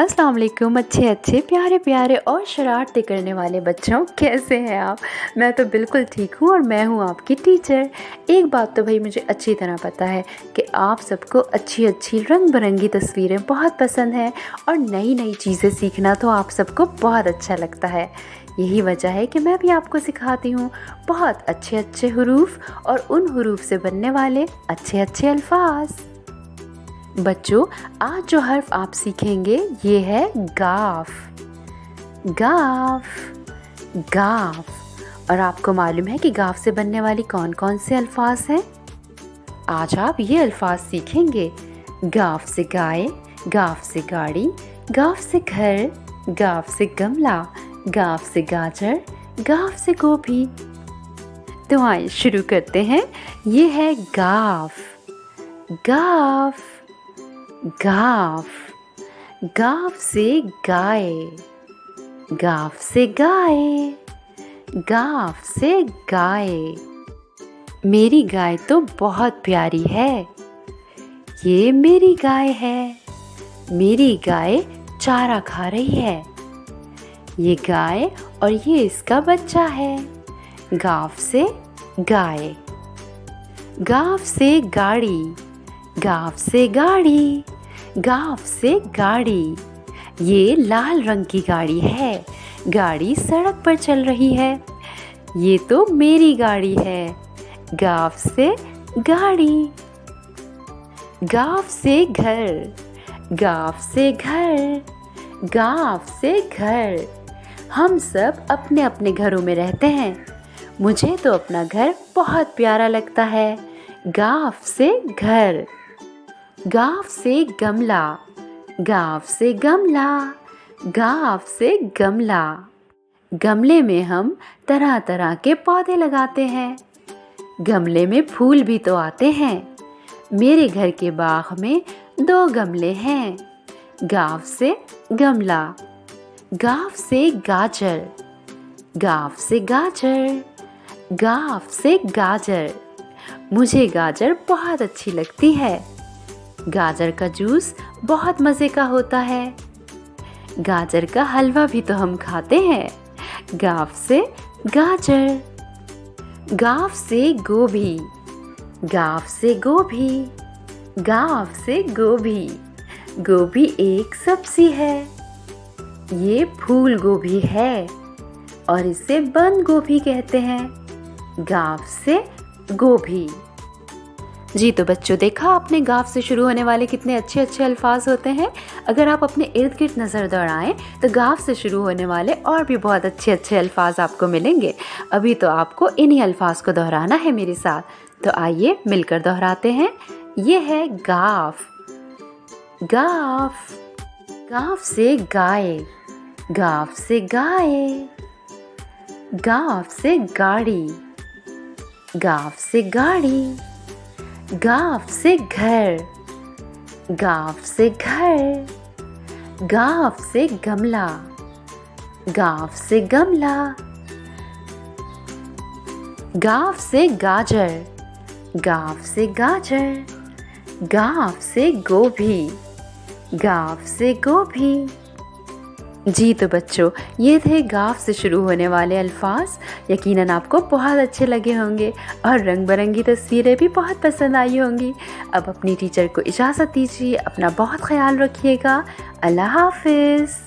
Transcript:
अस्सलाम वालेकुम अच्छे अच्छे प्यारे प्यारे और शरारतें करने वाले बच्चों, कैसे हैं आप। मैं तो बिल्कुल ठीक हूँ और मैं हूँ आपकी टीचर। एक बात तो भाई मुझे अच्छी तरह पता है कि आप सबको अच्छी अच्छी रंग बिरंगी तस्वीरें बहुत पसंद हैं और नई नई चीज़ें सीखना तो आप सबको बहुत अच्छा लगता है। यही वजह है कि मैं भी आपको सिखाती हूँ बहुत अच्छे अच्छे हुरूफ और उन हुरूफ से बनने वाले अच्छे अच्छे अल्फाज। बच्चों, आज जो हर्फ आप सीखेंगे ये है गाफ। गाफ गाफ। और आपको मालूम है कि गाफ से बनने वाली कौन कौन से अल्फाज हैं। आज आप ये अल्फाज सीखेंगे। गाफ से गाय, गाफ से गाड़ी, गाफ से घर, गाफ से गमला, गाफ से गाजर, गाफ से गोभी। तो आइए शुरू करते हैं। ये है गाफ। गाफ गाफ। गाफ से गाय, गाफ से गाय, गाफ से गाय। मेरी गाय तो बहुत प्यारी है, ये मेरी गाय है। मेरी गाय चारा खा रही है। ये गाय और ये इसका बच्चा है। गाफ से गाय। गाफ से गाड़ी, गाफ से गाड़ी, गाफ से गाड़ी। ये लाल रंग की गाड़ी है। गाड़ी सड़क पर चल रही है। ये तो मेरी गाड़ी है। गाफ से गाड़ी। गाफ से घर, गाफ से घर, गाफ से घर। हम सब अपने अपने घरों में रहते हैं। मुझे तो अपना घर बहुत प्यारा लगता है। गाफ से घर। गाफ से गमला, गाफ से गमला, गाफ से गमला। गमले में हम तरह तरह के पौधे लगाते हैं। गमले में फूल भी तो आते हैं। मेरे घर के बाग में 2 गमले हैं। गाफ से गमला। गाफ से गाजर, गाफ से गाजर, गाफ से गाजर। मुझे गाजर बहुत अच्छी लगती है। गाजर का जूस बहुत मज़े का होता है। गाजर का हलवा भी तो हम खाते हैं। गाफ से गाजर। गाफ से गोभी, गाफ से गोभी, गाफ से गोभी। गोभी एक सब्जी है। ये फूल गोभी है और इसे बंद गोभी कहते हैं। गाफ से गोभी। जी तो बच्चों, देखा आपने गाफ से शुरू होने वाले कितने अच्छे अच्छे अल्फाज होते हैं। अगर आप अपने इर्द गिर्द नज़र दौड़ाएं तो गाफ से शुरू होने वाले और भी बहुत अच्छे अच्छे अल्फाज आपको मिलेंगे। अभी तो आपको इन्हीं अल्फाज को दोहराना है मेरे साथ, तो आइए मिलकर दोहराते हैं। ये है गाफ। गाफ। गाफ से गाय, गाफ से गाय, गाफ से गाड़ी, गाफ से गाड़ी, गाफ से घर, गाफ से घर, गाफ से गमला, गाफ से गमला। गाफ से गाजर, गाफ से गाजर, गाफ से गोभी, गाफ से गोभी। जी तो बच्चों, ये थे गाफ से शुरू होने वाले अल्फाज। यकीनन आपको बहुत अच्छे लगे होंगे और रंग बिरंगी तस्वीरें भी बहुत पसंद आई होंगी। अब अपनी टीचर को इजाज़त दीजिए। अपना बहुत ख्याल रखिएगा। अल्लाह हाफिज़।